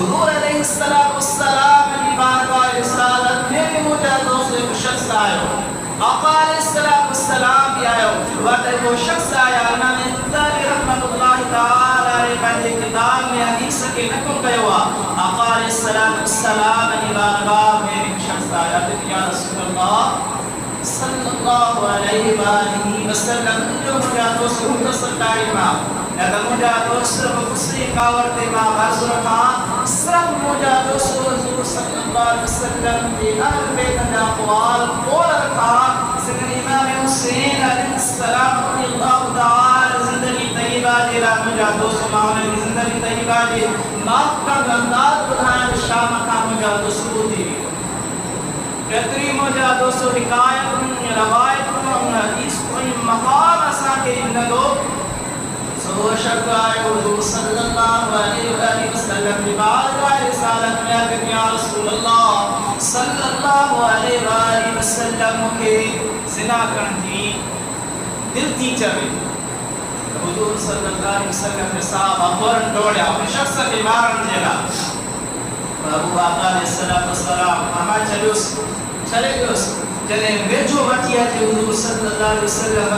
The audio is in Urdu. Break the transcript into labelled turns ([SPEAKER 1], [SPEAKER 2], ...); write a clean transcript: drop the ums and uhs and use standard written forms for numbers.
[SPEAKER 1] حضور علیہ السلام کی بارگاہ رسالت میں بھی مجھے دوست ایک شخص آئے آقا علیہ السلام بھی آئے وقت وہ شخص آیا امام انتظاری رحمت اللہ تعالی علیہ پہلے کتاب میں حدیث کے نکم گئے ہوا آقا علیہ السلام کی بارگاہ میں ایک شخص آیا یا رسول اللہ صلی اللہ علیہ وآلہ وسلم جو مجھے دوست مختصر تعلیم اگر مجھے دوست مختصری کاورتے ماں حضور خان صرف مجھے دوست حضور صلی اللہ علیہ وسلم کی اہل بیت اقوال قول رکھا سکر امام حسین علیہ السلام رضی اللہ تعالی زندگی طیبہ دیلا مجھے دوست ماہونے کی زندگی طیبہ دی ماف کا گمداد بدھائیں شام کا مجھے دوست دی بہتری مجھے دوست حکایت روایت حدیث کوئی مقام اسا کے اندو سو شکائے حضور صلی اللہ علیہ وآلہ وسلم کی بارگاہ رسالت میں آگے یا رسول اللہ صلی اللہ علیہ وآلہ وسلم کے زنا کرنی دل تھی چاہے حضور صلی اللہ علیہ وسلم کے صحابہ فوراں دوڑے اپنے شخص کے مارن جگہ ابو آقا علیہ السلام ہمارے چلے گئے چلے ویجو بٹیا تھی حضور صلی اللہ علیہ وسلم